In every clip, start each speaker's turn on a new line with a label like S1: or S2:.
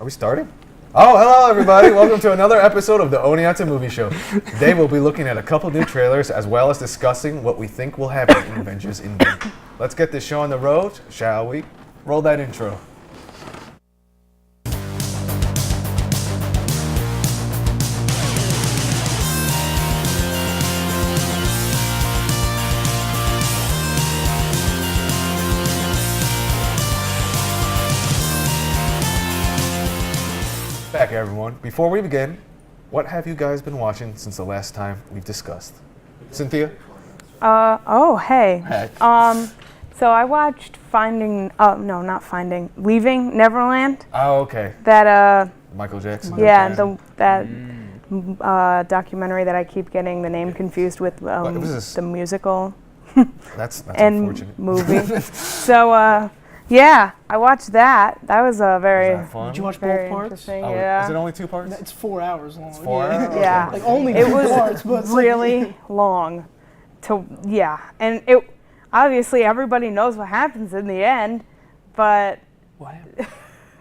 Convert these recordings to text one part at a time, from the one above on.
S1: Are we starting? Oh, hello everybody. Welcome to another episode of the Oneonta Movie Show. Today we'll be looking at a couple new trailers as well as discussing what we think will happen in Avengers Endgame. Let's get this show on the road, shall we? Roll that intro. Back everyone. Before we begin, what have you guys been watching since the last time we've discussed? Cynthia?
S2: Hey.
S1: Heck.
S2: So I watched Leaving Neverland.
S1: Oh, okay.
S2: That,
S1: Michael Jackson.
S2: yeah, that documentary that I keep getting the name confused with the musical
S1: That's
S2: and
S1: unfortunate.
S2: movie. So, yeah, I watched that. That was a very,
S1: Was that fun?
S3: Did you watch
S2: very
S3: both parts?
S2: interesting.
S1: Oh,
S2: yeah.
S1: Is it only 2 parts?
S3: It's 4 hours long.
S1: It's 4 hours?
S2: Yeah.
S1: Okay.
S3: Like only
S2: It
S3: 2
S2: was
S3: parts, but it's
S2: really long. And it obviously everybody knows what happens in the end, but
S3: What?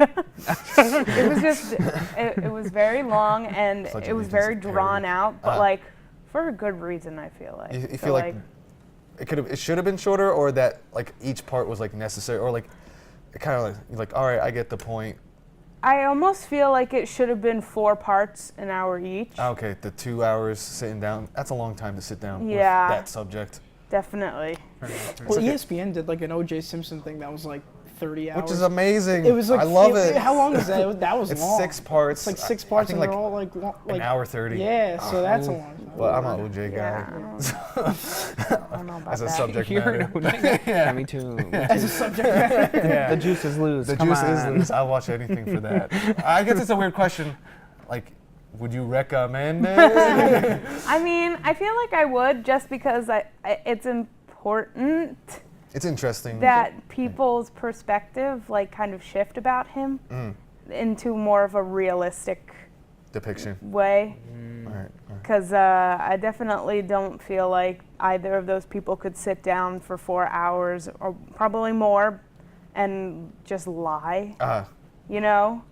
S2: it was just it was very long and
S1: Such
S2: it
S1: a
S2: was very
S1: Regency
S2: drawn
S1: parody.
S2: out, but like for a good reason. I feel like
S1: You
S2: So,
S1: feel like it should have been shorter, or that like each part was like necessary, or like it kind of like you're like, all right, I get the point.
S2: I almost feel like it should have been 4 parts, an hour each.
S1: Okay, the 2 hours sitting down, that's a long time to sit down
S2: Yeah.
S1: with that subject.
S2: Definitely.
S3: Well, ESPN did like an O.J. Simpson thing that was like 30 hours.
S1: Which is amazing.
S3: It was like
S1: I love it.
S3: How long is that? That was
S1: It's
S3: long.
S1: 6 parts.
S3: It's like 6
S1: I
S3: parts,
S1: think
S3: and
S1: like
S3: they're all like
S1: an hour 30.
S3: Yeah, so that's a long time.
S1: Well, I'm an OJ
S2: Yeah.
S1: guy.
S2: I don't know about
S1: As a
S2: that.
S1: subject
S4: You're
S1: matter.
S4: an OJ. Yeah, me too.
S3: As a subject matter.
S1: Yeah.
S4: The juice is loose.
S1: The
S4: Come
S1: juice
S4: on.
S1: is loose. I'll watch anything for that. I guess it's a weird question. Like, would you recommend it?
S2: I mean, I feel like I would just because it's important
S1: It's interesting.
S2: that people's perspective like kind of shift about him into more of a realistic
S1: Depiction.
S2: way.
S1: All right.
S2: Because I definitely don't feel like either of those people could sit down for 4 hours or probably more and just lie, you know?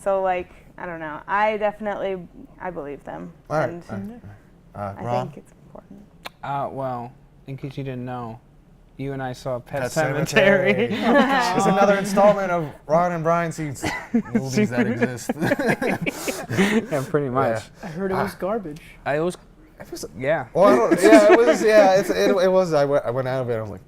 S2: So like, I don't know. I believe them.
S1: All right.
S2: And I
S1: Ron?
S2: think it's important.
S4: Well, in case you didn't know, you and I saw Pet
S1: Pet
S4: Cemetery.
S1: It's another installment of Ron and Brian sees movies that exist.
S4: Yeah, pretty much.
S3: I heard it was garbage.
S4: I was, yeah.
S1: Well, I don't, yeah, it was. Yeah, it was. I went out of it. I was like,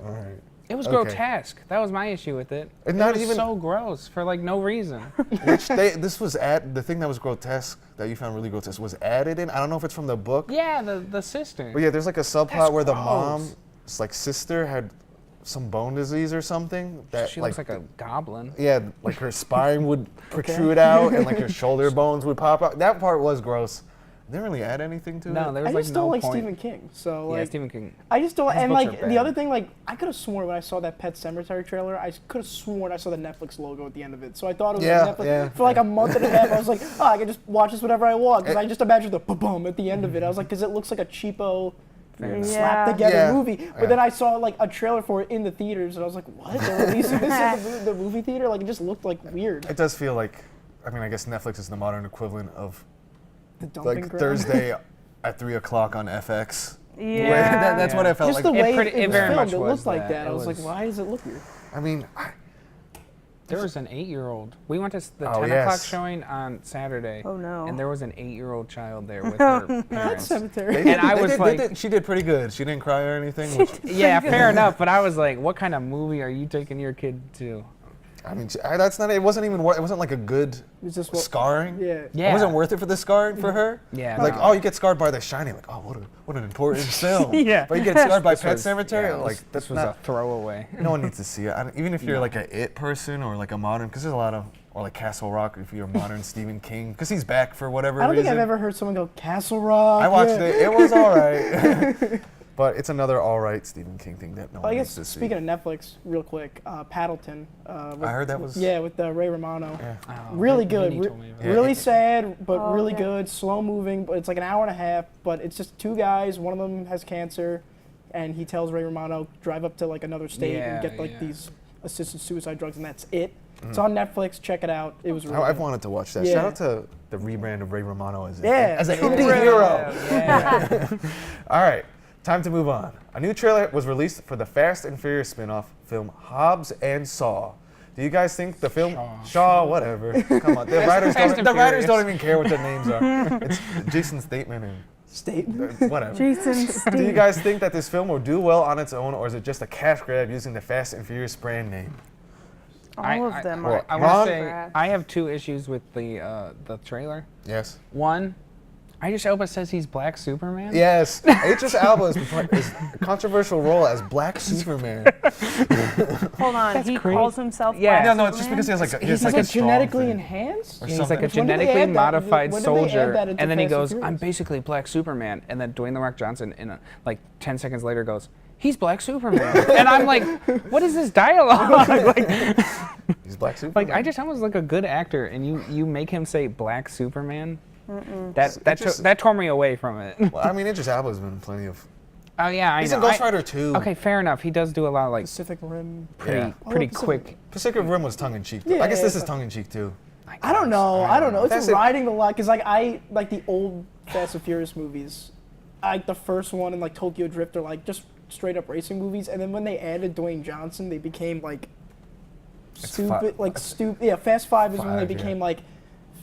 S1: all right.
S4: It was
S1: Okay.
S4: grotesque. That was my issue with it.
S1: And not
S4: it was
S1: even-
S4: so gross for like no reason.
S1: Which this was the thing that was grotesque that you found really grotesque was added in. I don't know if it's from the book.
S4: Yeah, the sister.
S1: But yeah, there's like a subplot
S4: That's
S1: where the
S4: gross.
S1: mom's like sister had some bone disease or something that
S4: She looks like a goblin.
S1: yeah, like her spine would protrude out and like her shoulder bones would pop out. That part was gross. They didn't really add anything to
S4: No,
S1: it.
S4: there
S3: I
S4: was
S3: just
S4: like
S3: don't
S4: no
S3: like
S4: point.
S3: Stephen King. So
S4: Yeah,
S3: like,
S4: Stephen King.
S3: I just don't.
S4: His
S3: And
S4: books
S3: like
S4: are
S3: the
S4: bad.
S3: other thing, like I could have sworn when I saw that Pet Cemetery trailer, I could have sworn I saw the Netflix logo at the end of it. So I thought it was
S1: Yeah,
S3: like Netflix.
S1: yeah.
S3: For like a month and a half, I was like, oh, I can just watch this whenever I want. Because I just imagined the boom at the end of it. I was like, because it looks like a cheapo, slap together
S1: Yeah.
S3: movie. But then I saw like a trailer for it in the theaters, and I was like, what? They're releasing this at the movie theater? Like it just looked like weird.
S1: It does feel like, I mean, I guess Netflix is the modern equivalent of
S3: The dumping
S1: like
S3: ground.
S1: Thursday at 3 o'clock on FX.
S2: Yeah.
S1: Where that's what I felt
S3: Just
S1: like.
S3: the way
S4: pretty-
S3: it
S4: it
S3: was
S4: very
S3: filmed,
S4: much
S3: it
S4: was
S3: looked like
S4: that.
S3: that. I
S4: It
S3: was like,
S4: was-
S3: why does it look weird?
S1: I mean,
S4: There was an 8-year-old. We went to the
S1: Oh,
S4: 10
S1: yes.
S4: o'clock showing on Saturday.
S2: Oh, no.
S4: And there was an 8-year-old child there with her
S3: Pet
S4: parents.
S3: Cemetery.
S4: And I was like-
S1: she did pretty good. She didn't cry or anything. Which,
S4: Yeah, fair enough. But I was like, what kind of movie are you taking your kid to?
S1: I mean, that's not. It wasn't even. It wasn't like a good
S3: It's just what,
S1: scarring.
S3: yeah.
S4: Yeah.
S1: It wasn't worth it for the scarring for her.
S4: Yeah,
S1: Like,
S4: no.
S1: oh, you get scarred by The Shining. Like, oh, what an important film.
S4: Yeah.
S1: But you get scarred by
S4: This
S1: Pet
S4: was-
S1: Cemetery.
S4: yeah,
S1: Like,
S4: this
S1: that's
S4: was
S1: not.
S4: a throwaway.
S1: No one needs to see it. Even if you're like a It person or like a modern, because there's a lot of, or like Castle Rock if you're a modern Stephen King, because he's back for whatever
S3: I don't
S1: reason.
S3: think I've ever heard someone go Castle Rock.
S1: I watched
S3: yeah.
S1: it. It was all right. But it's another all right Stephen King thing that no
S3: Well,
S1: one
S3: I
S1: needs
S3: guess
S1: to see.
S3: speaking of Netflix, real quick, Paddleton. With,
S1: I heard that was.
S3: Yeah, with Ray Romano.
S1: Yeah.
S4: Oh,
S3: Really
S4: Vinny
S3: good.
S4: told me about
S1: Yeah,
S4: it.
S3: Really
S1: it-
S3: sad, but
S2: Oh,
S3: really
S2: yeah.
S3: good. Slow moving, but it's like an hour and a half. But it's just 2 guys. One of them has cancer, and he tells Ray Romano drive up to like another state and
S4: Yeah,
S3: get like
S4: yeah.
S3: these assisted suicide drugs, and that's it. It's on Netflix. Check it out. It was really
S1: I've
S3: good.
S1: wanted to watch that.
S3: Yeah.
S1: Shout out to the rebrand of Ray Romano as
S3: Yeah.
S1: an indie hero.
S4: Yeah.
S1: All right, time to move on. A new trailer was released for the Fast and Furious spin-off film Hobbs and Shaw. Do you guys think the film Shaw, whatever? Come on, the writers don't even care what their names are. It's Jason Statham and whatever.
S2: Jason
S1: Do you guys think that this film will do well on its own, or is it just a cash grab using the Fast and Furious brand name?
S2: All of them
S1: well,
S2: are.
S4: I
S1: Ron?
S4: want to say I have two issues with the trailer.
S1: Yes.
S4: One, Idris Elba says he's Black Superman.
S1: Yes. Idris Elba is his controversial role as Black Superman.
S2: Hold on,
S4: That's
S2: he
S4: crazy.
S2: calls himself
S4: Yeah.
S2: Black
S1: No, it's just because he has like a,
S3: He's
S1: like
S3: like a
S1: strong
S3: genetically
S1: thing.
S3: enhanced?
S1: Or
S4: He's
S1: something.
S4: like a
S3: When did they
S4: genetically
S3: add that?
S4: modified
S3: When did they add
S4: soldier,
S3: that into
S4: and then he
S3: Fast and
S4: goes,
S3: Furious?
S4: "I'm basically Black Superman," and then Dwayne the Rock Johnson, like 10 seconds later, goes, "He's Black Superman," and I'm like, "What is this dialogue?" like,
S1: He's Black Superman.
S4: like I just was like a good actor, and you make him say Black Superman. That tore me away from it.
S1: Well, I mean, Idris Elba's been in plenty of.
S4: Oh yeah, I
S1: He's
S4: know.
S1: in Ghost Rider 2.
S4: Okay, fair enough. He does do a lot of like
S3: Pacific Rim.
S4: pretty
S1: Yeah.
S4: pretty
S3: Pacific
S4: quick.
S1: Pacific Rim was tongue in cheek.
S3: Yeah,
S1: I guess this
S3: yeah.
S1: is tongue in cheek too.
S3: I don't know. I don't know. It's
S1: That's it.
S3: riding the line because like I like the old Fast and Furious movies. Like the first one and like Tokyo Drift are like just straight up racing movies, and then when they added Dwayne Johnson, they became like stupid. Like stupid. Yeah, Fast Five is when they
S1: Five, yeah.
S3: became like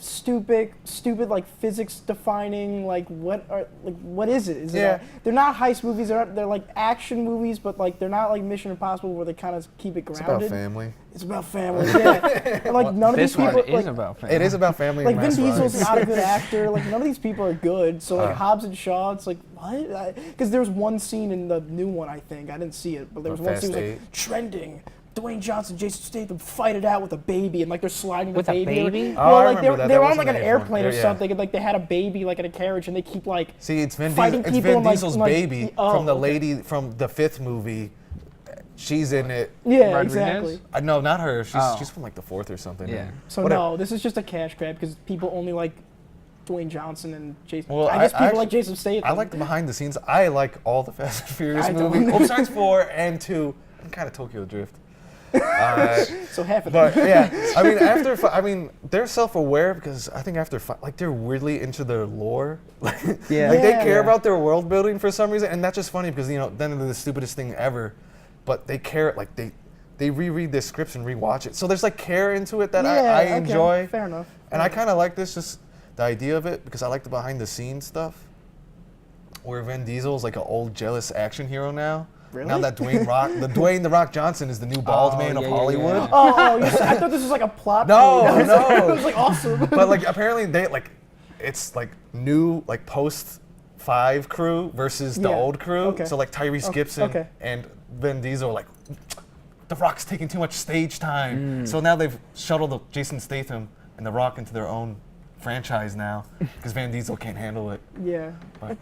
S3: stupid like physics defining. Like what is it? Is
S1: Yeah.
S3: it? They're not heist movies. They're like action movies, but like they're not like Mission Impossible where they kind of keep it
S1: It's
S3: grounded.
S1: about family.
S3: It's about family. Yeah, and like none of these
S4: This one
S3: people
S4: is
S3: like,
S4: about family.
S1: It is about family.
S3: like
S1: and
S3: Vin
S1: mass
S3: Diesel's
S1: rides.
S3: not a good actor. Like none of these people are good. So like Hobbs and Shaw, it's like what? Because there was one scene in the new one, I think I didn't see it, but there was one
S1: Fast
S3: scene was
S1: 8.
S3: like trending. Dwayne Johnson, Jason Statham fight it out with a baby, and like they're sliding the
S4: With a
S3: baby.
S4: baby?
S3: Well,
S1: Oh, I
S3: like
S1: remember that.
S3: they're
S1: That
S3: on
S1: was
S3: like an
S1: in the F1.
S3: airplane or
S1: Yeah.
S3: something, and like they had a baby like in a carriage, and they keep like
S1: See, it's Vin
S3: fighting
S1: Diesel. It's
S3: people
S1: Vin
S3: and, like-
S1: Diesel's
S3: like-
S1: baby
S3: oh,
S1: from the
S3: okay.
S1: lady from the 5th movie. She's in it.
S3: yeah,
S4: Rodriguez?
S3: exactly.
S1: No, not her. She's
S4: Oh.
S1: she's from like the 4th or something.
S4: Yeah.
S3: So
S1: Whatever.
S3: no, this is just a cash grab because people only like Dwayne Johnson and Jason.
S1: Well,
S3: I guess people
S1: actually-
S3: like Jason Statham.
S1: I like the behind the scenes. I like all the Fast and Furious
S3: I don't.
S1: movies. Besides 4 and 2, and kind of Tokyo Drift.
S3: So half of them.
S1: But yeah, I mean, they're self-aware because I think like they're weirdly into their lore. Like they
S3: Yeah.
S1: care about their world building for some reason, and that's just funny because then they're the stupidest thing ever, but they care. Like they reread their scripts and rewatch it, so there's like care into it that I
S3: okay,
S1: enjoy.
S3: Fair enough.
S1: And I kind of like this, just the idea of it, because I like the behind-the-scenes stuff, where Vin Diesel's like an old jealous action hero now.
S3: Really?
S1: Now that Dwayne the Rock Johnson is the new bald man of
S4: yeah,
S1: Hollywood.
S4: yeah.
S3: I thought this was like a plot.
S1: No,
S3: point.
S1: no.
S3: It was like awesome.
S1: But like apparently it's like new like post 5 crew versus the
S3: Yeah.
S1: old crew.
S3: Okay.
S1: So like Tyrese Gibson
S3: okay.
S1: and Vin Diesel are like, The Rock's taking too much stage time. So now they've shuttled Jason Statham and The Rock into their own franchise now because Van Diesel can't handle it.
S3: Yeah.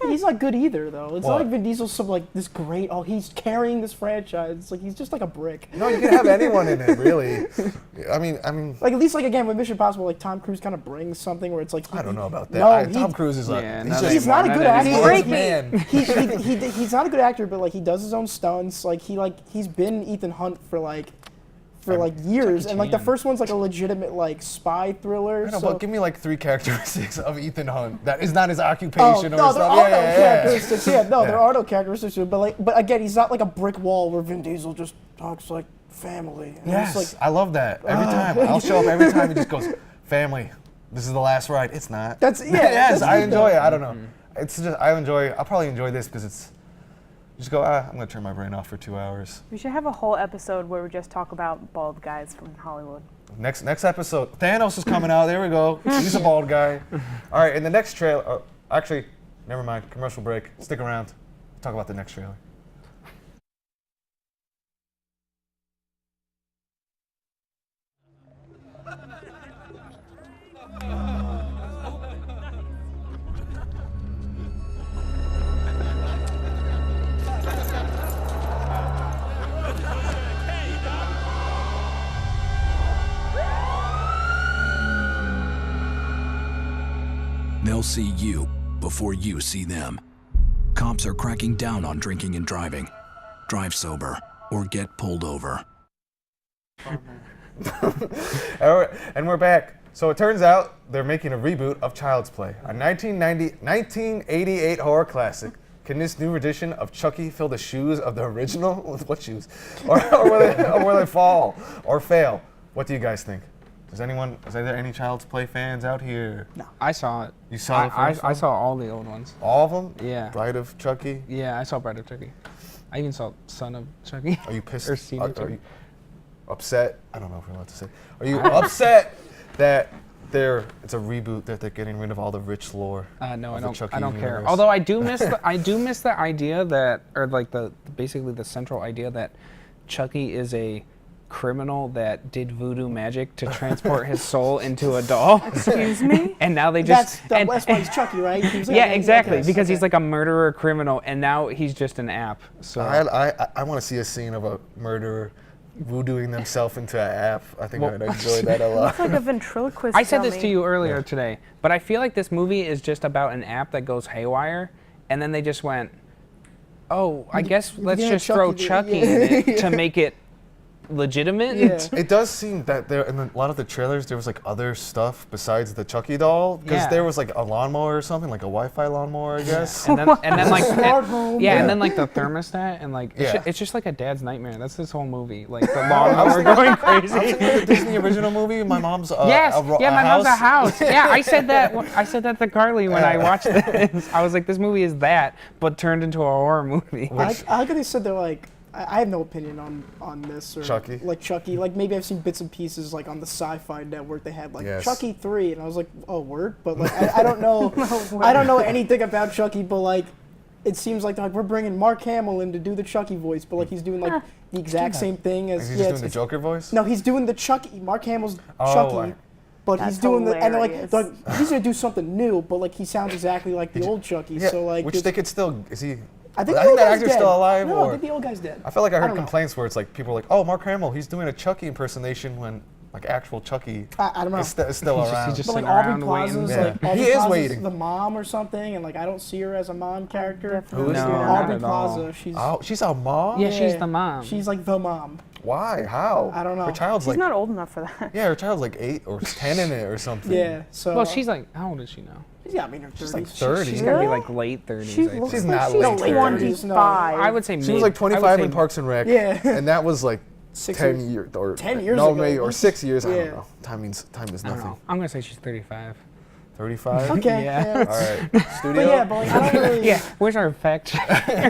S3: He's not good either, though. It's
S1: What?
S3: not like Vin Diesel's some like this great. Oh, he's carrying this franchise. It's like he's just like a brick.
S1: No, you can have anyone in it, really. I mean,
S3: Like at least like again with Mission Impossible, like Tom Cruise kind of brings something where it's like
S1: I don't know about that.
S3: No,
S1: Tom Cruise is like
S4: Yeah,
S1: he's,
S4: not
S1: just,
S3: he's not a good actor.
S1: he's a
S2: Break
S1: great man.
S3: He's not a good actor, but like he does his own stunts. Like he's been Ethan Hunt for years, and like the
S4: Chan.
S3: first one's like a legitimate like spy thriller.
S1: I know,
S3: so.
S1: but give me like 3 characteristics of Ethan Hunt that is not his
S3: Oh,
S1: occupation or
S3: no, there
S1: stuff.
S3: are no characteristics. Yeah, no,
S1: Yeah.
S3: there are no characteristics. But again, he's not like a brick wall where Vin Diesel just talks like family. And
S1: Yes,
S3: it's like,
S1: I love that. Every time. I'll show up every time he just goes, family, this is the last ride. It's not.
S3: That's- yeah,
S1: yes,
S3: that's
S1: I
S3: good
S1: enjoy
S3: though.
S1: it. I don't know. It's just, I'll probably enjoy this because it's, just go, I'm going to turn my brain off for 2 hours.
S2: We should have a whole episode where we just talk about bald guys from Hollywood.
S1: Next episode, Thanos is coming out. There we go. He's a bald guy. All right, in the next trailer, actually, never mind. Commercial break. Stick around. Talk about the next trailer.
S5: They'll see you before you see them. Cops are cracking down on drinking and driving. Drive sober or get pulled over.
S1: And we're back. So it turns out they're making a reboot of Child's Play, a 1988 horror classic. Can this new edition of Chucky fill the shoes of the original? What shoes? Or will they fall or fail? What do you guys think? Is there any Child's Play fans out here?
S3: No.
S4: I saw it.
S1: You saw the first one?
S4: I saw all the old ones.
S1: All of them?
S4: Yeah.
S1: Bride of Chucky?
S4: Yeah, I saw Bride of Chucky. I even saw Son of Chucky.
S1: Are you pissed?
S4: Or Scene of
S1: Are
S4: Chucky.
S1: you upset? I don't know if we're allowed to say. Are you upset that it's a reboot, that they're getting rid of all the rich lore?
S4: No,
S1: of the Chucky
S4: I don't care.
S1: universe?
S4: Although I do miss the idea that, or like basically the central idea that Chucky is a criminal that did voodoo magic to transport his soul into a doll.
S2: Excuse me?
S4: And now they just
S3: That's why he's Chucky, right? He's like,
S4: yeah, exactly.
S3: yes,
S4: Because
S3: okay.
S4: he's like a murderer criminal, and now he's just an app. So
S1: I want to see a scene of a murderer voodooing themselves into an app. I think I'd enjoy that a lot.
S2: It's like a ventriloquist
S4: I said this
S2: dummy.
S4: to you earlier today, but I feel like this movie is just about an app that goes haywire, and then they just went, oh, I guess let's
S3: Yeah,
S4: just throw
S3: Chucky,
S4: Chucky in it to make it legitimate.
S3: Yeah.
S1: It does seem that there in a lot of the trailers there was like other stuff besides the Chucky doll, because
S4: Yeah.
S1: there was like a lawnmower or something, like a Wi-Fi lawnmower, I guess.
S4: And then like
S3: Smart home.
S4: yeah,
S1: Yeah.
S4: and then like the thermostat and like
S1: Yeah.
S4: it's just like a dad's nightmare. That's this whole movie, like the lawnmower going
S1: I was
S4: crazy.
S1: thinking of the Disney original movie. My mom's
S4: Yes, my mom's a house. Yeah, I said that. I said that to Carly when I watched this. I was like, this movie is that, but turned into a horror movie.
S3: I like how they said they're like, I have no opinion on this or
S1: Chucky?
S3: Like Chucky, like maybe I've seen bits and pieces like on the Sci-Fi Network. They had like
S1: Yes.
S3: Chucky 3, and I was like, oh word, but like I don't know, I don't know anything about Chucky, but like it seems like we're bringing Mark Hamill in to do the Chucky voice, but like he's doing like the exact same thing as
S1: Is he just doing the Joker voice?
S3: No, he's doing the Chucky. Mark Hamill's
S1: Oh,
S3: Chucky.
S1: I-
S3: But
S2: That's
S3: he's doing and they're like
S2: hilarious.
S3: he's gonna do something new, but like he sounds exactly like the old Chucky.
S1: Yeah,
S3: So like,
S1: which
S3: there's-
S1: they could still. Is he?
S3: I think,
S1: I
S3: the
S1: think
S3: old
S1: that
S3: guy's
S1: actor's
S3: dead.
S1: still alive,
S3: No,
S1: or-
S3: I think the old guy's dead.
S1: I feel like I heard
S3: don't know.
S1: complaints where it's like people are like, "Oh, Mark Hamill, he's doing a Chucky impersonation," when like actual Chucky
S3: I don't know.
S1: is still
S4: He's just-
S1: around.
S4: he just-
S3: But like
S4: sitting
S3: Aubrey
S4: around waiting.
S3: Plaza's
S1: Yeah.
S3: like Aubrey
S1: He is
S3: Plaza's
S1: waiting.
S3: the mom or something, and like I don't see her as a mom character.
S2: definitely
S1: Who is
S4: No,
S1: the
S4: not
S3: Aubrey
S4: at all.
S3: Plaza. She's
S1: Oh, she's a mom.
S4: Yeah, she's the mom.
S3: She's like the mom.
S1: Why? How?
S3: I don't know.
S1: Her child's
S2: She's
S1: like
S2: not old enough for that.
S1: yeah, her child's like 8 or 10 in it or something.
S3: Yeah. So
S4: well, she's like, how old is she now?
S3: yeah, I mean her 30s.
S1: She's like 30.
S4: She's gotta be
S2: Really?
S4: like late 30s.
S2: She
S4: I think.
S2: looks
S1: She's
S2: like
S1: not
S2: she's
S1: late
S3: 30s, no.
S2: 25.
S4: I would say
S1: She was like 25 in Parks and Rec.
S3: Yeah.
S1: And that was like
S3: 6
S1: 10
S3: years.
S1: years or
S3: 10 years
S1: no,
S3: ago.
S1: maybe or 6 years. I
S3: Yeah.
S1: don't know. Time is
S4: I don't
S1: nothing.
S4: know. I'm gonna say she's 35.
S1: 35.
S3: Okay.
S4: Yeah.
S1: All right. Studio.
S3: But yeah, but like I don't really.
S4: Yeah, where's our fact check?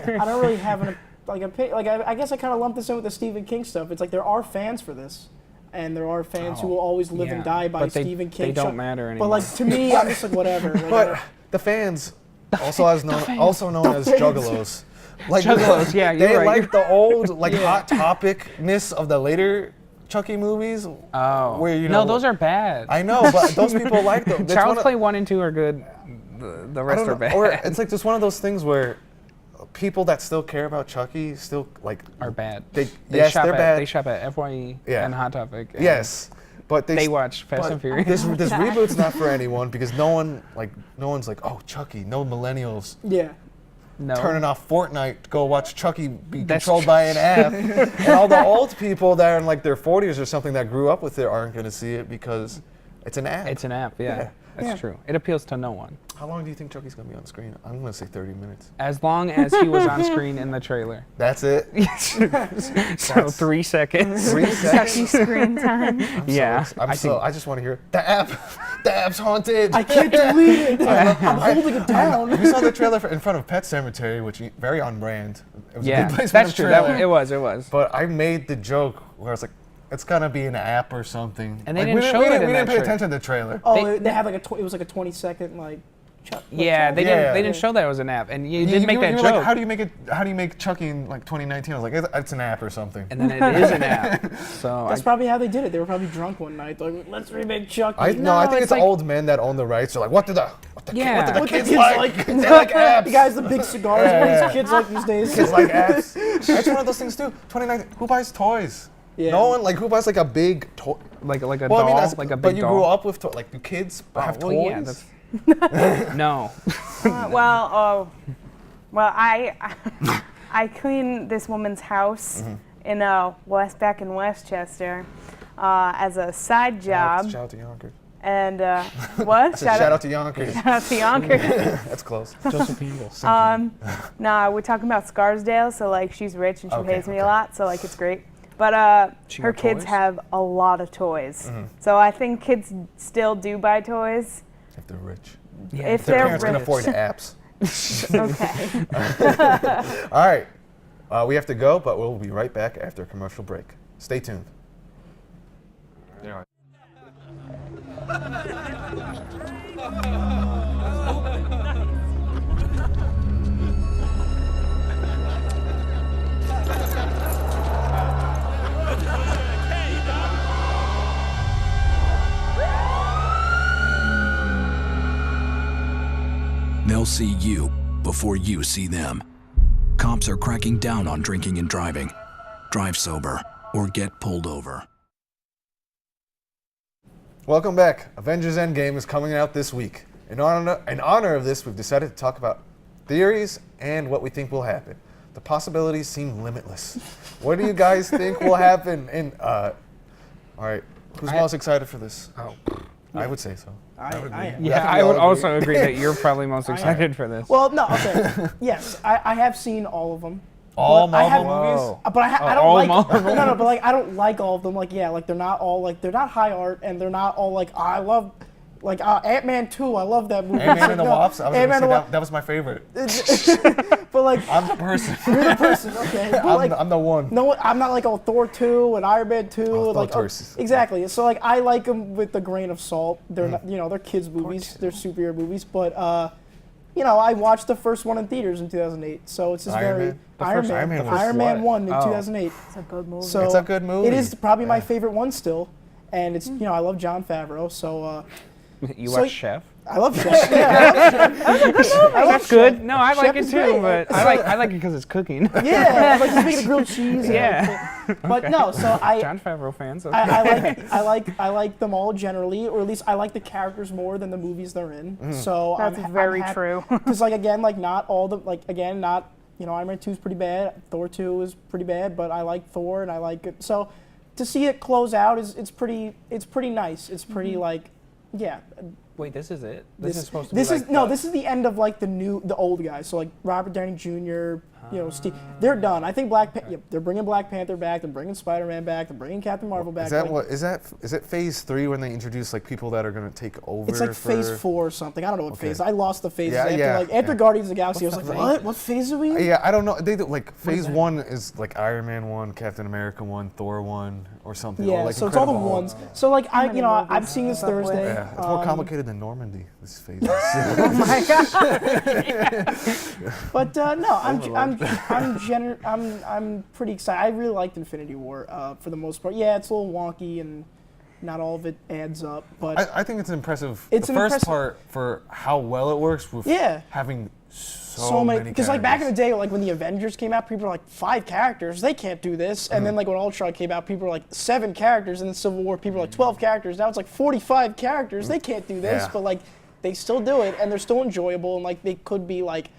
S3: I don't really have an I guess I kind of lump this in with the Stephen King stuff. It's like there are fans for this, and there are fans who will always live and
S4: Yeah,
S3: die by
S4: but
S3: Stephen King.
S4: They don't
S3: Chuck-
S4: matter
S3: But
S4: anymore.
S3: like to me, I'm just like whatever. Like,
S1: But the fans, also known as
S3: fans.
S1: juggalos. Like
S4: Juggalos, yeah, you're
S1: they
S4: right.
S1: like the old like hot topicness of the later Chucky movies.
S4: Oh.
S1: Where you know
S4: no, those are bad.
S1: I know, but those people like them. That's
S4: Child's
S1: one of-
S4: Play 1 and 2 are good. The
S1: I
S4: rest
S1: don't
S4: are
S1: know,
S4: bad.
S1: or it's like just one of those things where people that still care about Chucky still like
S4: are bad.
S1: They yes,
S4: shop
S1: they're
S4: at,
S1: bad.
S4: They shop at FYE
S1: Yeah.
S4: and Hot Topic. and
S1: Yes, but
S4: They watch Fast
S1: but
S4: and Furious.
S1: This reboot's not for anyone because no one's like, oh, Chucky. No millennials
S3: yeah.
S4: No.
S1: turning off Fortnite to go watch Chucky be
S4: That's
S1: controlled by an app. And all the old people that are in like their 40s or something that grew up with it aren't going to see it because it's an app.
S4: It's an app, yeah.
S1: Yeah.
S4: That's
S3: Yeah.
S4: true. It appeals to no one.
S1: How long do you think Chucky's going to be on screen? I'm going to say 30 minutes.
S4: As long as he was on screen in the trailer.
S1: That's it?
S4: So 3 seconds.
S1: 3 seconds?
S2: Chucky screen time.
S4: Yeah.
S1: I just want to hear the app's haunted.
S3: I can't delete it. I'm holding it down.
S1: We saw the trailer in front of Pet Cemetery, which very on brand. It was a
S4: Yeah,
S1: good placement
S4: that's
S1: of
S4: true.
S1: trailer.
S4: It was.
S1: But I made the joke where I was like, it's gonna be an app or something.
S4: And they
S1: Like,
S4: didn't show it in
S1: We
S4: that
S1: didn't pay
S4: trailer.
S1: attention to the trailer.
S3: Oh, they had like it was like a 20-second like.
S4: Yeah, they
S1: Yeah.
S4: didn't show that it was an app, and you did
S1: You
S4: make that
S1: were
S4: joke.
S1: like, how do you make Chucky in like 2019? I was like, it's an app or something.
S4: And then it is an app. So
S3: That's probably how they did it. They were probably drunk one night. Like, let's remake Chucky.
S1: I think
S4: it's
S1: it's
S4: like-
S1: old men that own the rights. They're like, what did the
S4: Yeah.
S1: kids
S3: What the
S1: like?
S3: kids like?
S1: They like apps.
S3: The guys with big cigars.
S1: Yeah,
S3: What
S1: yeah.
S3: these kids like these days.
S1: Kids like apps. That's one of those things too. 2019. Who buys toys?
S3: Yeah.
S1: No one. Like who buys like a big toy?
S4: like a
S1: Well,
S4: doll,
S1: I mean, that's,
S4: like a big
S1: but you
S4: doll.
S1: grew up with like do kids have toys?
S4: Well, yeah, that's no.
S2: Well, I clean this woman's house, in back in Westchester as a side job.
S1: Shout out to Yonkers.
S2: And what?
S1: Shout out to Yonkers.
S2: Shout out to Yonkers.
S1: That's close.
S4: Josephine.
S2: No, we're talking about Scarsdale, so like she's rich and she pays me a lot, so like it's great. But her kids
S4: toys?
S2: have a lot of toys. So I think kids still do buy toys.
S1: If they're rich.
S4: Yeah,
S2: If
S1: Their
S2: they're
S1: parents can
S2: rich.
S1: afford apps.
S2: Okay.
S1: All right. We have to go, but we'll be right back after a commercial break. Stay tuned.
S5: They'll see you before you see them. Cops are cracking down on drinking and driving. Drive sober or get pulled over.
S1: Welcome back. Avengers Endgame is coming out this week. In honor of this, we've decided to talk about theories and what we think will happen. The possibilities seem limitless. What do you guys think will happen? All right, who's most excited for this?
S4: Oh.
S1: I would say so.
S3: I am.
S4: Yeah, I would also agree that you're probably most excited for this.
S3: Well, no, okay. Yes, I have seen all of them.
S1: All
S3: but I have-
S1: Marvel movies?
S3: But I don't
S4: all
S3: like
S4: Marvel
S3: no, but like I don't like all of them. Like yeah, like they're not all like they're not high art and they're not all like I love like Ant-Man 2. I love that movie.
S1: Ant-Man and the Wasp? I was
S3: Ant-Man
S1: gonna
S3: and
S1: say that was my favorite.
S3: But like
S1: I'm the person.
S3: you're the person, okay. But like,
S1: I'm the one.
S3: no, I'm not like Thor 2 and Iron Man 2. Like
S1: Thor's-
S3: exactly. So like I like them with a grain of salt. They're not, they're kids movies. They're superhero movies, but I watched the first one in theaters in 2008. So it's just
S1: Iron
S3: very
S1: Man? The first Iron Man was
S3: Iron Man
S1: what?
S3: 1 in
S4: Oh.
S3: 2008.
S2: It's a good movie.
S3: So
S1: It's a good movie.
S3: It is probably my favorite one still, and it's I love Jon Favreau. So
S4: You
S3: so-
S4: watch Chef?
S3: I love Chef. Yeah, I love
S4: That's good. No, I like
S3: Chef
S4: it
S3: is
S4: too,
S3: great.
S4: but I like it because it's cooking.
S3: Yeah, like he's making grilled cheese. and
S4: Yeah.
S3: everything. But no, so
S4: Jon Favreau fans. Okay.
S3: I like them all generally, or at least I like the characters more than the movies they're in. So
S2: That's very true.
S3: Because like again, like not all the not Iron Man 2 is pretty bad, Thor 2 is pretty bad, but I like Thor and I like it. So to see it close out it's pretty nice. It's pretty like yeah.
S4: Wait, this is it? This is supposed to
S3: This
S4: be
S3: is
S4: like
S3: no. This is the end of like the old guys. So like Robert Downey Jr. Steve. They're done. I think they're bringing Black Panther back. They're bringing Spider-Man back. They're bringing Captain Marvel back.
S1: Is that
S3: like,
S1: what? Is it Phase 3 when they introduce like people that are gonna take over?
S3: It's like Phase
S1: for-
S3: 4 or something. I don't know what
S1: Okay.
S3: phase. I lost the phases
S1: Yeah,
S3: after Guardians of the Galaxy. I was
S1: What's
S3: like,
S1: the
S3: what? What phase are we in?
S1: Yeah, I don't know. They do like
S3: is
S1: Phase
S3: that?
S1: 1 is like Iron Man 1, Captain America 1, Thor 1, or something.
S3: Yeah,
S1: or like
S3: so it's all the
S1: Incredible
S3: ones. So like
S2: many
S3: I'm
S2: movies
S3: seeing this
S2: to keep up with?
S3: Thursday.
S1: Yeah, it's more complicated than Normandy. This phase.
S2: Oh my god.
S3: But no, I'm pretty excited. I really liked Infinity War for the most part. Yeah, it's a little wonky and not all of it adds up, but
S1: I think it's impressive.
S3: It's
S1: the
S3: an
S1: first
S3: impressive-
S1: part for how well it works with
S3: having
S1: so many
S3: because like back in the
S1: characters.
S3: day, like when the Avengers came out, people were like 5 characters, they can't do this. And then like when Ultron came out, people were like 7 characters, and then Civil War, people were like 12 characters. Now it's like 45 characters, they can't do this,
S1: Yeah.
S3: but like they still do it, and they're still enjoyable, and like they could be like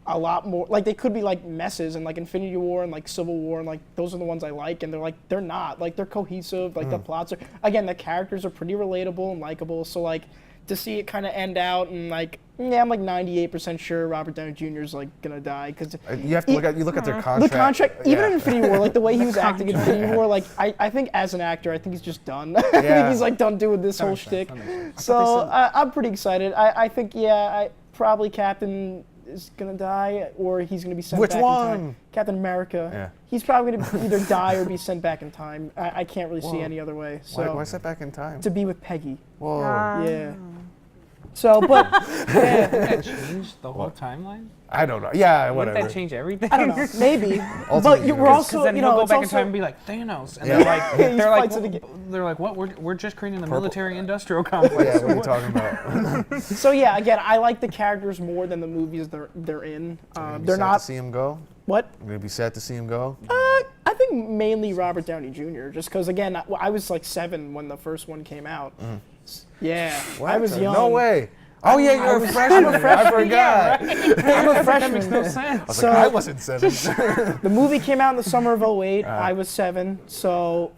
S3: a lot more, like they could be like messes, and like Infinity War and like Civil War, and like those are the ones I like, and they're not, like they're cohesive, like the plots are, again, the characters are pretty relatable and likable, so like to see it kind of end out and like, yeah, I'm like 98% sure Robert Downey Jr. is like gonna die because
S1: You have to look at their contract.
S3: the contract, even in
S1: Yeah.
S3: Infinity War, like the way he was acting in Infinity War, like I think as an actor, I think he's just done. I
S1: Yeah.
S3: think he's like done doing this whole
S4: makes sense,
S3: shtick.
S4: that makes sense.
S3: So I'm pretty excited. I think probably Captain is gonna die or he's gonna be sent
S1: Which
S3: back in
S1: one?
S3: time. Captain America.
S1: Yeah.
S3: He's probably gonna either die or be sent back in time. I can't really see
S1: Whoa.
S3: any other way. So
S1: Why set back in time?
S3: to be with Peggy.
S1: Whoa.
S3: Yeah. So, but yeah,
S4: that change the whole timeline?
S1: I don't know. Yeah,
S4: Wouldn't
S1: whatever.
S4: that change everything?
S3: I don't know. Maybe.
S1: Ultimately,
S3: But we're
S1: yes.
S3: also,
S4: Because then
S3: you
S4: he'll
S3: know,
S4: go
S3: it's
S4: back in
S3: also,
S4: time and be like Thanos, and
S1: Yeah.
S4: they're like,
S3: He
S4: they're like,
S3: fights it again.
S4: they're like, what? We're just creating the military-industrial complex.
S1: Yeah, what are you talking about?
S3: So yeah, again, I like the characters more than the movies they're in. They're
S1: sad
S3: not
S1: to see him go.
S3: what?
S1: I'm gonna be sad to see him go.
S3: I think mainly Robert Downey Jr. Just because again, I was like 7 when the first one came out. Yeah, I was young.
S1: No way. Oh yeah, you're a freshman. I forgot.
S4: Yeah, right.
S3: I'm a
S4: That
S3: freshman.
S4: makes no sense.
S1: I was
S3: So-
S1: like, I wasn't 7.
S3: The movie came out in the summer of '08. I was 7, so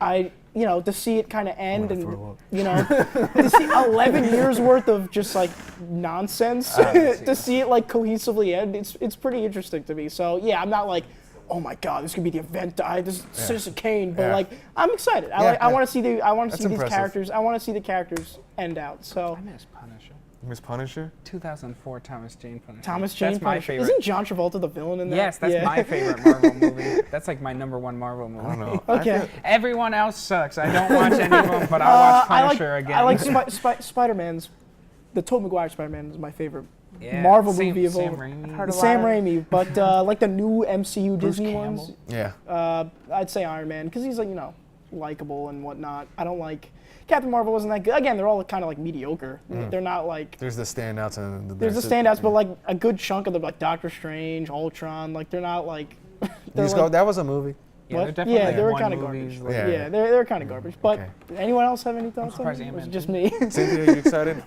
S3: to see it kind of end and,
S1: throw up.
S3: to see 11 years worth of just like nonsense, to see it like cohesively end, it's pretty interesting to me. So yeah, I'm not like, oh my God, this could be the event. This is Citizen Kane, but
S1: Yeah.
S3: like I'm excited.
S1: Yeah,
S3: I want to see these
S1: impressive.
S3: characters. I want to see the characters end out. So
S4: I miss Punisher.
S1: Miss Punisher?
S4: 2004 Thomas Jane Punisher.
S3: Thomas Jane
S4: That's my
S3: Punisher.
S4: favorite.
S3: Isn't John Travolta the villain in that?
S4: Yes, that's
S3: Yeah.
S4: my favorite Marvel movie. That's like my #1 Marvel movie.
S1: I don't know.
S3: Okay.
S4: Everyone else sucks. I don't watch any of them, but I'll watch
S3: I
S4: Punisher again.
S3: I like Spider-Man's. The Tobey Maguire Spider-Man is my favorite
S4: Yeah,
S3: Marvel
S4: Sam-
S3: movie of
S4: Sam
S3: all.
S4: Raimi.
S2: Heard
S3: The
S2: a
S3: Sam
S2: lot of-
S3: Raimi, but like the new MCU
S4: Bruce
S3: Disney
S4: Campbell.
S3: ones,
S1: Yeah.
S3: I'd say Iron Man because he's like likable and whatnot. I don't like Captain Marvel wasn't that good. Again, they're all kind of like mediocre. They're not like
S1: There's the standouts and
S3: there's the standouts, but like a good chunk of them like Doctor Strange, Ultron, like they're not like. they're like
S1: that was a movie.
S4: Yeah,
S3: what?
S4: they're definitely
S3: Yeah, they were
S4: one
S3: kind of
S4: movies,
S3: garbage.
S4: like-
S3: Yeah, they're kind of garbage. But
S1: Okay.
S3: anyone else have any thoughts on
S4: surprised
S3: it? Or is it
S4: Ant-Man
S3: just me?
S1: Cynthia, are you excited?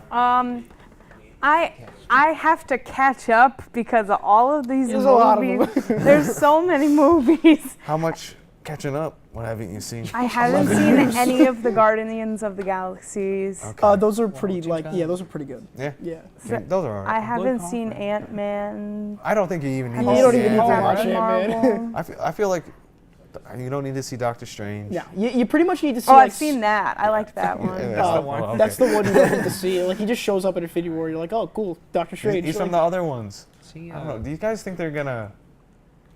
S2: I have to catch up because of all of these
S3: There's a lot of
S2: movies. There's so many movies.
S1: How much catching up? What haven't you seen?
S2: I haven't seen any of the Guardians of the Galaxies.
S1: Okay.
S3: Those are pretty those are pretty good.
S1: Yeah.
S3: Yeah.
S1: Yeah, those are alright.
S2: I haven't
S4: Blue
S2: seen
S4: Coffin.
S2: Ant-Man.
S1: I don't think you even need
S3: You
S1: to
S3: don't
S1: see
S3: even need to
S1: Ant-Man.
S3: watch
S2: Captain
S3: Ant-Man.
S2: Marvel.
S1: I feel like you don't need to see Doctor Strange.
S3: Yeah, you pretty much need to see.
S2: Oh,
S3: like,
S2: I've seen that. I like that one.
S1: Yeah,
S3: Oh,
S1: the one. Okay.
S3: that's the one you don't need to see. Like he just shows up in Infinity War. You're like, oh, cool, Doctor Strange.
S1: He's
S3: Like,
S1: from the other ones.
S4: See,
S1: I don't know. Do you guys think they're gonna,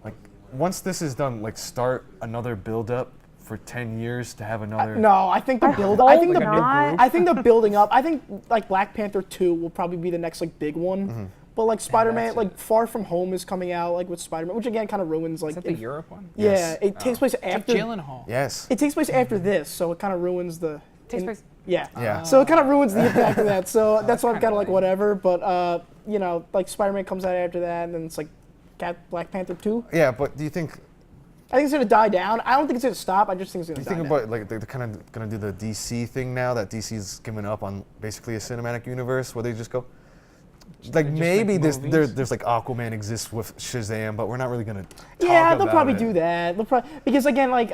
S1: like, once this is done, like, start another build-up for 10 years to have another?
S3: no, I think the build. I think
S2: hope
S3: the
S2: not.
S3: I think the building up. I think like Black Panther 2 will probably be the next like big one.
S1: Mm-hmm.
S3: But like Spider-Man,
S4: that's
S3: like Far From Home is coming out like with Spider-Man, which again kind of ruins like.
S4: is that the Europe one?
S3: Yeah,
S1: Yes.
S3: it takes place after.
S4: Gyllenhaal.
S1: Yes.
S3: It takes place after this, so it kind of ruins the.
S4: Takes place-
S3: Yeah.
S1: Yeah.
S3: So it kind of ruins the impact of that. So that's why I'm
S4: kinda
S3: kind of like
S4: lame.
S3: whatever. But like Spider-Man comes out after that, and then it's like Black Panther 2.
S1: Yeah, but do you think
S3: I think it's gonna die down. I don't think it's gonna stop. I just think it's gonna
S1: you
S3: die
S1: think
S3: down.
S1: about like they're kind of gonna do the DC thing now that DC's given up on basically a cinematic universe where they just go. Like
S4: just
S1: maybe
S4: make movies?
S1: there's like Aquaman exists with Shazam, but we're not really gonna.
S3: Yeah,
S1: talk
S3: they'll
S1: about
S3: probably
S1: it.
S3: do that. Because again, like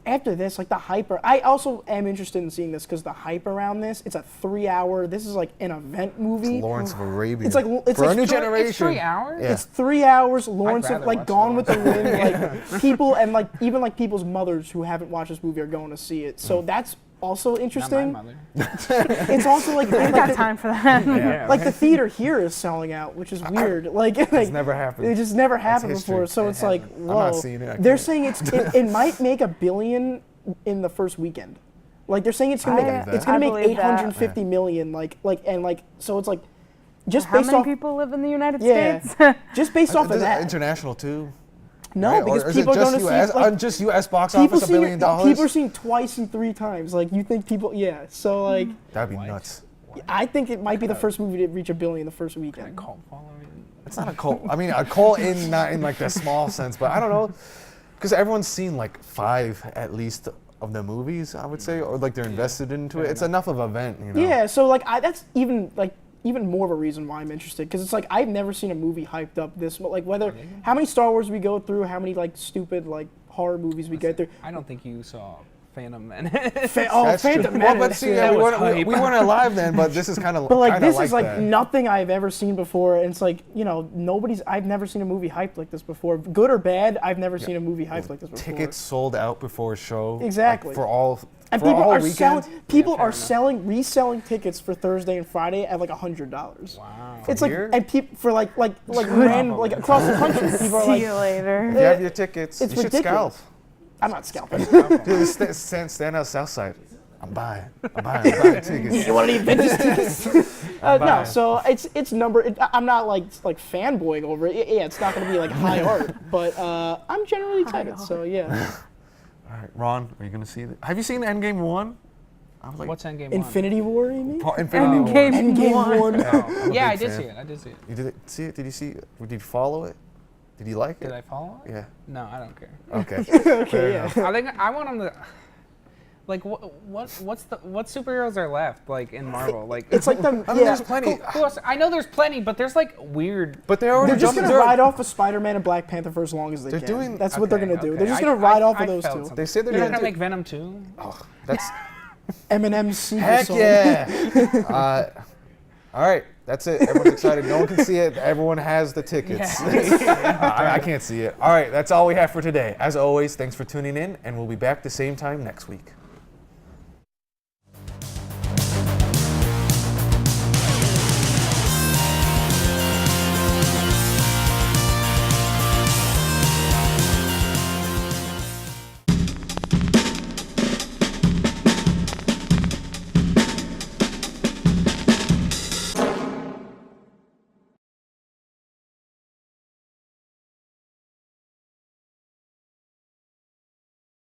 S3: after this, like the hype. I also am interested in seeing this because the hype around this. It's a 3-hour. This is like an event movie.
S1: Lawrence of Arabia.
S3: It's like- it's
S1: for
S3: like
S1: a new
S3: three-
S1: generation.
S4: It's 3 hours?
S1: Yeah.
S3: It's 3 hours. Lawrence of
S4: rather
S3: like
S4: watch
S3: Gone with the
S4: Lawrence.
S3: Wind. Like people and like even like people's mothers who haven't watched this movie are going to see it. So that's also
S4: Not my
S3: interesting.
S4: mother.
S3: It's also like
S2: I ain't got time for that.
S4: Yeah,
S3: like the theater here is selling out, which is weird.
S1: It's never happened.
S3: It just never happened
S1: history.
S3: before. So
S1: It
S3: it's like,
S1: hasn't.
S3: whoa.
S1: I'm not seeing it. I
S3: They're
S1: can't.
S3: saying it might make $1 billion in the first weekend. Like they're saying it's gonna
S1: I
S3: make
S1: believe
S3: it's
S1: that.
S3: gonna
S2: I
S3: make
S2: believe that.
S3: 850 million. Like so it's like just
S2: How
S3: based
S2: many
S3: off
S2: people live in the United
S3: Yeah.
S2: States?
S3: just based off of
S1: Is it
S3: that.
S1: international too.
S3: No,
S1: Right?
S3: because
S1: Or is
S3: people
S1: it
S3: are going
S1: just
S3: to
S1: US,
S3: see like,
S1: on just U.S. box
S3: people
S1: office $1 billion.
S3: people are seeing twice and 3 times. Like you think people, yeah. So like
S1: That'd be nuts.
S3: I think it might be the first movie to reach $1 billion the first weekend.
S4: Cult following.
S1: It's not a cult. I mean, a cult not in like the small sense, but I don't know, because everyone's seen like 5 at least of the movies, I would say, or like they're invested into it. It's enough of an event, you know.
S3: Yeah, so like that's even more of a reason why I'm interested because it's like I've never seen a movie hyped up this like whether how many Star Wars we go through, how many like stupid like horror movies we get through.
S4: I don't think you saw Phantom Menace.
S1: That's
S3: Phantom
S1: true. Well, but
S3: Menace,
S1: see,
S3: yeah.
S1: we
S4: was
S1: weren't, we weren't alive then, but this is kind of.
S3: But like this is like
S1: that.
S3: nothing I've ever seen before, and it's like I've never seen a movie hyped like this before, good or bad. I've never seen a movie hyped like this before.
S1: Tickets sold out before a show.
S3: Exactly.
S1: Like, for all.
S3: And
S1: for a
S3: people
S1: whole
S3: are
S1: weekend.
S3: selling reselling tickets for Thursday and Friday at like $100.
S4: Wow.
S3: It's like
S1: here?
S3: and people for like random like across the country. People are
S2: See
S3: like,
S2: you later.
S1: If you have your tickets,
S3: It's
S1: you should
S3: ridiculous.
S1: scalp.
S3: I'm not scalping.
S1: Dude, stand out south side. I'm buying tickets.
S3: You want any vintage tickets? No,
S1: buying.
S3: so it's number. I'm not like fanboying over it. Yeah, it's not going to be like high art, but I'm generally excited. So yeah,
S1: All right, Ron, are you gonna see it? Have you seen Endgame 1? I was like,
S4: What's Endgame 1?
S3: Infinity War, you mean?
S1: Infinity War.
S2: Endgame.
S3: Endgame one.
S1: I'm a
S4: Yeah, I
S1: big
S4: did
S1: fan.
S4: see it. I did see it.
S1: You did see it? Did you see it? Did you follow it? Did you like
S4: Did
S1: it?
S4: I follow it?
S1: Yeah.
S4: No, I don't care.
S1: Okay.
S3: Okay,
S1: Fair
S3: yeah.
S1: enough.
S4: I think I want them to. Like what superheroes are left like in Marvel? Like
S3: It's like the
S1: There's plenty.
S4: who else? I know there's plenty, but there's like weird.
S1: But they're already
S3: They're just
S1: jumping
S3: gonna
S1: they're-
S3: ride off of Spider-Man and Black Panther for as long as they
S1: They're
S3: can.
S1: doing-
S3: That's what they're gonna do.
S4: okay.
S3: They're just gonna ride off of those
S4: felt
S3: two.
S4: something.
S1: They say they're
S4: They're not
S1: gonna
S4: gonna
S1: do-
S4: make Venom 2.
S1: Oh, that's
S3: Eminem's secret
S1: heck
S3: song.
S1: yeah. All right, that's it. Everyone's excited. No one can see it. Everyone has the tickets. I can't see it. All right, that's all we have for today. As always, thanks for tuning in, and we'll be back the same time next week.